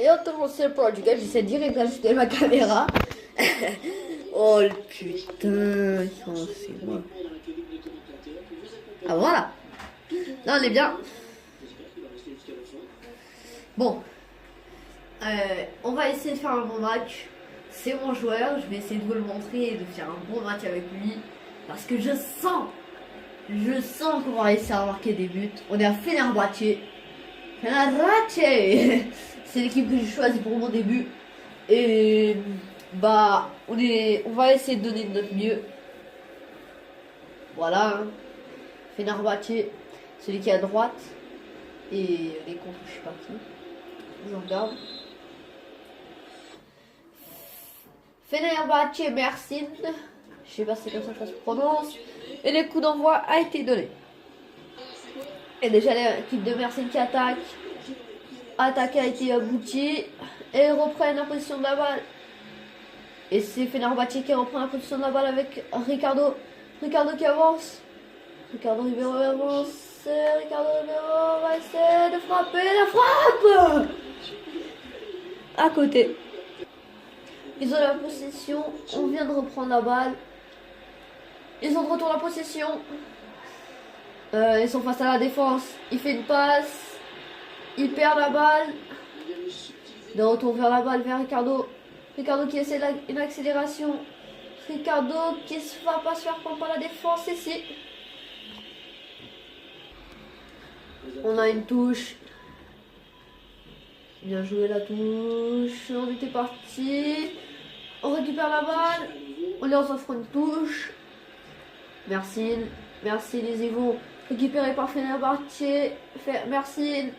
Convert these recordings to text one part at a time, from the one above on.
Et on se le Portugal, j'essaie direct d'ajouter ma caméra. Oh le putain, c'est moi. Ah voilà. Là on est bien. Bon. On va essayer de faire un bon match. C'est mon joueur, je vais essayer de vous le montrer et de faire un bon match avec lui. Parce que je sens qu'on va réussir à marquer des buts. On est à Fenerbahçe. Fenerbahçe. C'est l'équipe que j'ai choisie pour mon début. Et bah on va essayer de donner de notre mieux. Voilà. Hein. Fenerbahçe, celui qui est à droite. Et les contre je sais pas qui. Je regarde. Fenerbahçe Mersin. Je sais pas si c'est comme ça que ça se prononce. Et le coup d'envoi a été donné. Et déjà l'équipe de Mersin qui attaque. Attaque a été aboutie. Et ils reprennent la position de la balle. Et c'est Fenerbahçe qui reprend la position de la balle avec Ricardo. Ricardo qui avance. Ricardo Ribeiro avance. Ricardo Ribeiro va essayer de frapper. La frappe à côté. Ils ont la possession. On vient de reprendre la balle. Ils ont de retour la possession. Ils sont face à la défense. Il fait une passe. Il perd la balle. De retour vers la balle, vers Ricardo. Ricardo qui essaie une accélération. Ricardo qui ne va pas se faire prendre par la défense ici. On a une touche. Bien joué la touche. On était parti. On récupère la balle. On leur offre une touche. Merci. Merci, ils y vont. Récupéré par Fenerbahçe. Merci.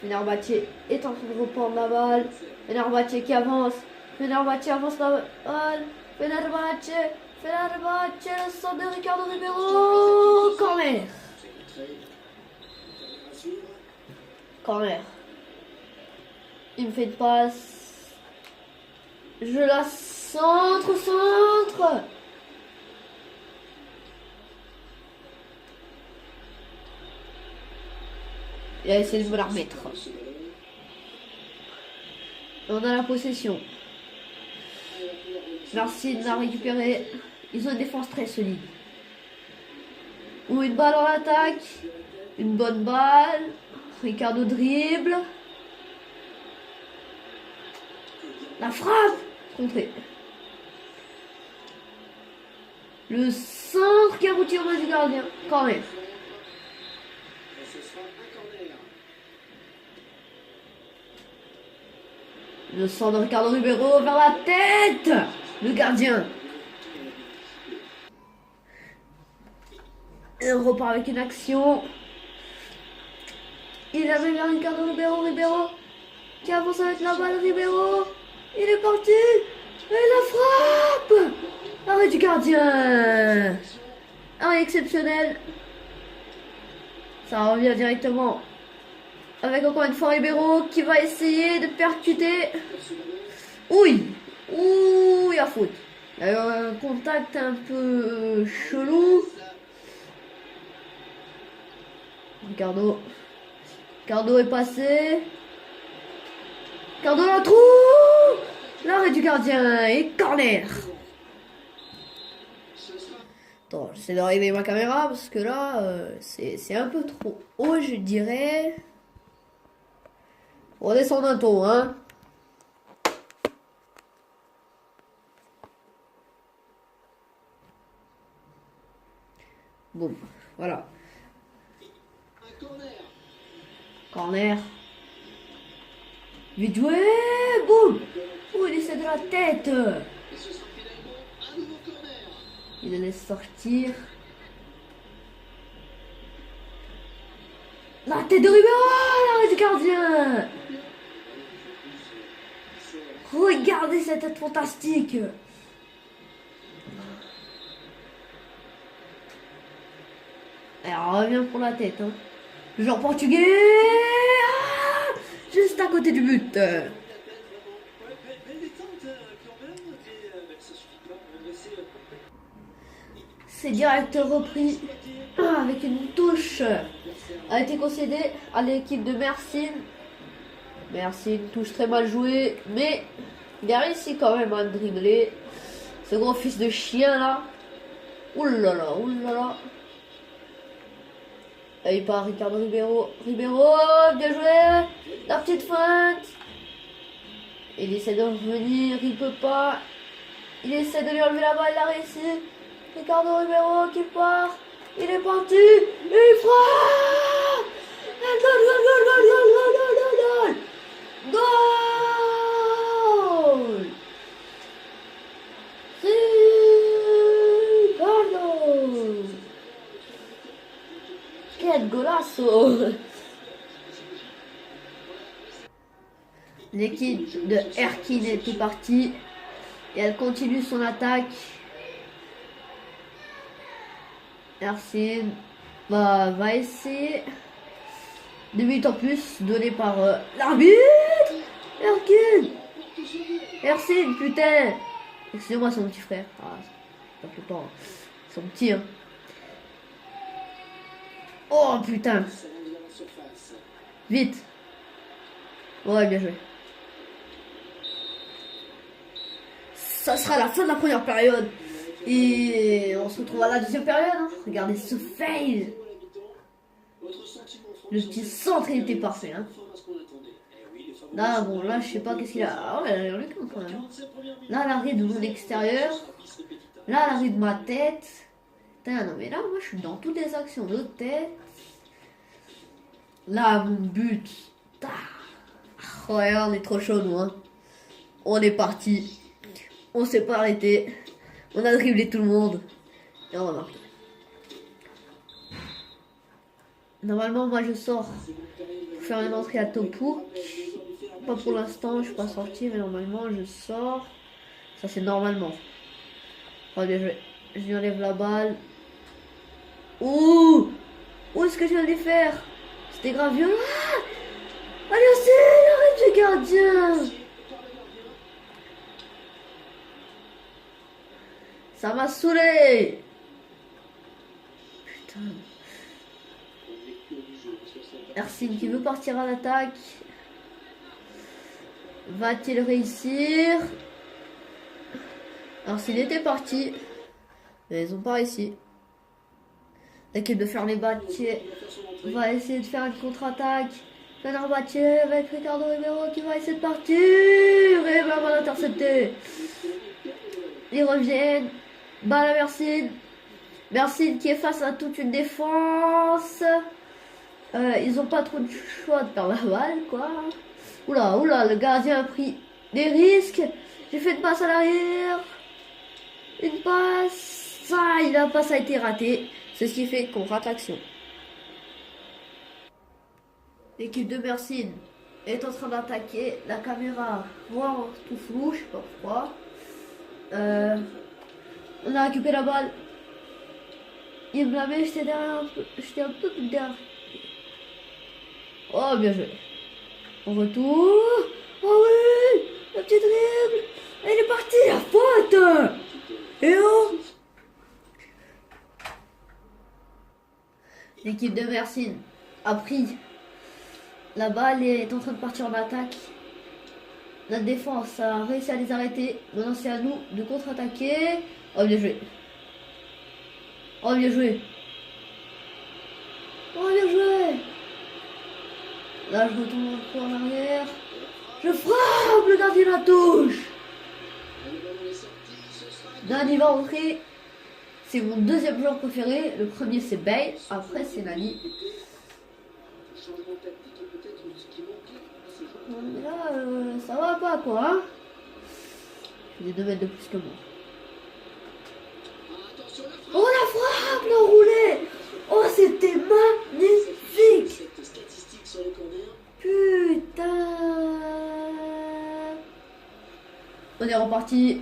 Fenerbahçe est en train de reprendre la balle. Fenerbahçe qui avance. Fenerbahçe avance la balle. Fenerbahçe. Le centre de Ricardo Ribeiro. Corner. Corner. Il me fait une passe. Je la centre. Il a essayé de me la remettre. On a la possession. Merci de la récupérer. Ils ont une défense très solide. Ou une balle en attaque. Une bonne balle. Ricardo dribble. La frappe. Contré. Le centre qui aboutit au match du gardien. Quand même. Le centre de Ricardo Ribeiro vers la tête. Le gardien. Et on repart avec une action. Il avait vers Ricardo Ribeiro qui avance avec la balle. Ribeiro. Il est parti. Et la frappe. Arrêt du gardien. Arrêt exceptionnel. Ça revient directement. Avec encore une fois Ribeiro qui va essayer de percuter. Oui. Ouh, il y a faute. Il y a eu un contact un peu chelou. Ricardo est passé. Ricardo la trouve. L'arrêt du gardien et corner. Attends, j'essaie de régler ma caméra parce que là, c'est un peu trop haut, je dirais. On descend un ton, hein. Bon, voilà. Corner. Vite joué. Boum. Oh, il essaie de la tête. Il le laisse sortir. La tête de Ribeiro. L'arrêt du gardien. Regardez cette tête fantastique. Elle revient pour la tête. Hein. Le joueur portugais. Ah, juste à côté du but. C'est direct repris avec une touche. A été concédée à l'équipe de Mersin. Merci, une touche très mal jouée. Mais il a réussi quand même à dribbler. Ce gros fils de chien là. Oulala, oulala. Là il part Ricardo Ribeiro. Ribeiro, bien joué. La petite feinte. Il essaie de revenir, il peut pas. Il essaie de lui enlever la balle, il a réussi. Ricardo Ribeiro qui part. Il est parti. Il frappe. Goal, goal, goal, goal, goal, goal, goal, goal, goal. Goal. Ricardo. Quel golasso. L'équipe de Erkin était partie et elle continue son attaque. Ersin va essayer. 2 minutes en plus donné par l'arbitre. Erkin. Ersin, putain. Excusez-moi, son petit frère. Ah, ça fait pas. Son petit. Hein. Oh putain. Vite. Ouais, bien joué. Ça sera la fin de la première période. Et on se retrouve à la deuxième période. Hein. Regardez ce fail. Le petit centre il était parfait. Hein. Là, bon, là, je sais pas qu'est-ce qu'il a. Ah ouais, il a le quand même. Là, l'arrêt de mon extérieur. Là, l'arrêt de ma tête. Putain, non, mais là, moi, je suis dans toutes les actions de tête. Là, mon but. Oh, ouais, on est trop chaud, nous. Hein. On est parti. On s'est pas arrêté. On a dribblé tout le monde. Et on va marquer. Normalement, moi, je sors pour faire une entrée à Topouk. Pas pour l'instant, je suis pas sorti, mais normalement, je sors. Ça, c'est normalement. Oh, bien joué. Je lui enlève la balle. Ouh! Où est-ce que je viens de les faire? C'était grave violent. Ah! Allez, c'est l'arrêt du gardien! Ça m'a saoulé! Putain. Ersin qui veut partir à l'attaque. Va-t-il réussir? Alors s'il était parti, mais ils n'ont pas réussi. L'équipe de Fenerbahçe va essayer de faire une contre-attaque. Fenerbahçe avec Ricardo Ribeiro qui va essayer de partir. Et la balle interceptée. Ils reviennent. Balle à Mersin. Mersin qui est face à toute une défense. Ils n'ont pas trop de choix de perdre la balle, quoi. Oula, oula, le gardien a pris des risques. J'ai fait une passe à l'arrière. Une passe. Ça, la passe a été ratée. C'est ce qui fait qu'on rate l'action. L'équipe de Mersin est en train d'attaquer. La caméra voit tout flou, je sais pas pourquoi. On a récupéré la balle. Il me l'avait, j'étais derrière j'étais un peu derrière. Oh, bien joué. On retour. Oh oui, la petite dribble. Elle est partie, la faute. Et oh. L'équipe de Mersin a pris la balle et est en train de partir en attaque. La défense a réussi à les arrêter. Maintenant c'est à nous de contre-attaquer. Oh bien joué. Oh bien joué. Oh bien joué. Là je retourne encore en arrière. Je frappe, le gardien la touche. Nani va rentrer. C'est mon deuxième joueur préféré. Le premier c'est Bale, après c'est Nani. Mais là, ça va pas quoi. Hein, il est 2 mètres de plus que moi. Oh la frappe, l'enroulé. Oh c'était magnifique. Putain. On est reparti.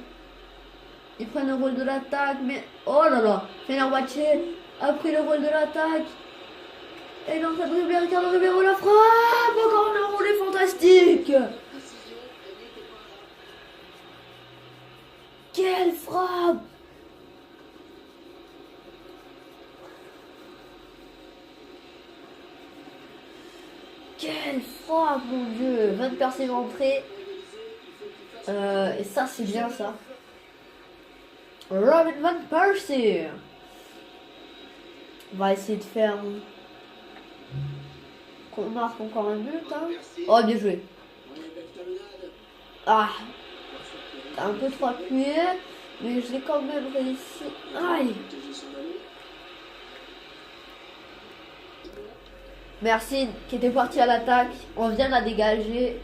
Ils prennent le rôle de l'attaque, mais oh là là, Fenerbahçe a pris le rôle de l'attaque. Et il est en train de dribbler Ricardo Ribeiro, la frappe. Encore un enroulé fantastique. Quelle frappe. quelle frappe, mon Dieu. 20 percées rentrées. Et ça, c'est bien, ça. Robin Van Persie. On va essayer de faire... qu'on marque encore un but, hein. Oh, bien joué. Ah. T'as un peu trop appuyé. Mais je l'ai quand même réussi. Aïe. Merci qui était parti à l'attaque. On vient de la dégager.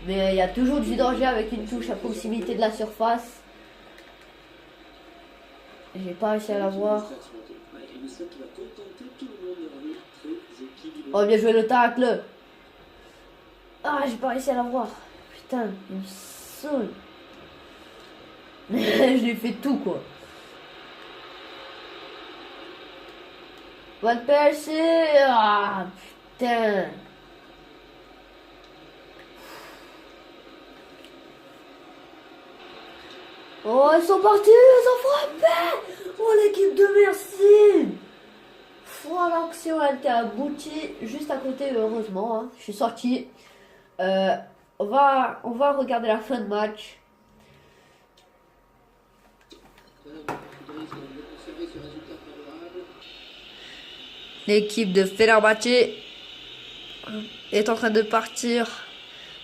Mais il y a toujours du danger avec une touche à proximité de la surface. J'ai pas réussi à la voir. Oh, bien joué le tacle. Ah, j'ai pas réussi à la voir. Putain, il me saoule. Je lui ai fait tout, quoi. Van Persie. Ah, putain. Oh, ils sont partis, ils ont frappé. Oh, l'équipe de Merci. Oh, l'action, elle était aboutie juste à côté, heureusement. Hein. Je suis sorti. On va regarder la fin de match. L'équipe de Fenerbahçe est en train de partir.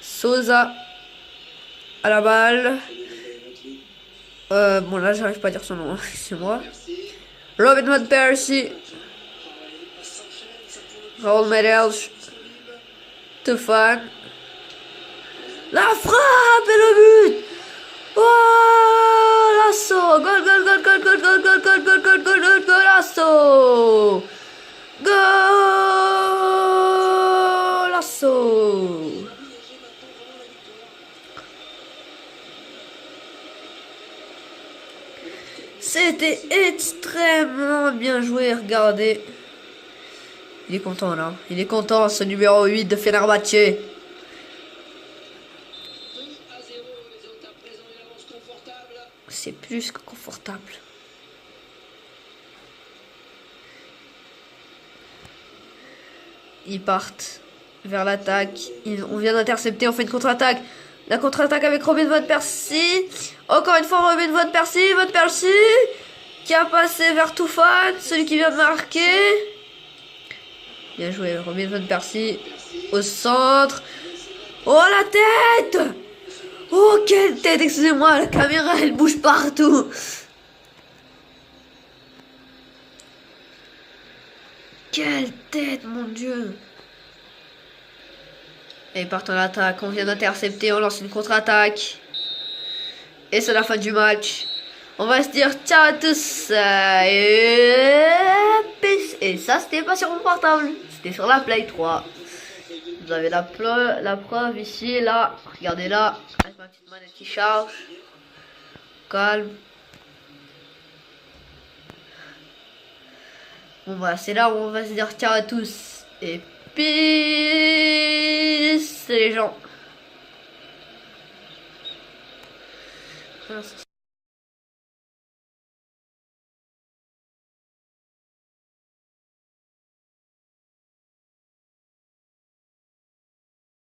Souza à la balle. Bon, là, j'arrive pas à dire son nom, c'est moi. Robin Van Persie. Raoul Medels. Tufan. La frappe et le but. Oh, Lasso. Goal, goal, goal, goal, goal, goal, goal, goal, goal, goal, goal, goal, goal, Lasso. Goal, Lasso. C'était extrêmement bien joué, regardez. Il est content là. Il est content, ce numéro 8 de Fenerbahçe. C'est plus que confortable. Ils partent vers l'attaque. On vient d'intercepter, on fait une contre-attaque. La contre-attaque avec Robin Van Persie. Encore une fois Robin Van Persie. Van Persie qui a passé vers Tufan, celui qui vient de marquer. Bien joué, Robin Van Persie au centre. Oh, la tête! Oh, quelle tête! Excusez-moi, la caméra, elle bouge partout. Quelle tête, mon Dieu! Et ils partent en attaque. On vient d'intercepter, on lance une contre-attaque. Et c'est la fin du match. On va se dire ciao à tous. Et peace. Et ça, c'était pas sur mon portable. C'était sur la Play 3. Vous avez la preuve ici, là. Regardez là. Avec ma petite manette qui charge. Calme. Bon, bah, c'est là où on va se dire ciao à tous. Et peace, les gens. Merci.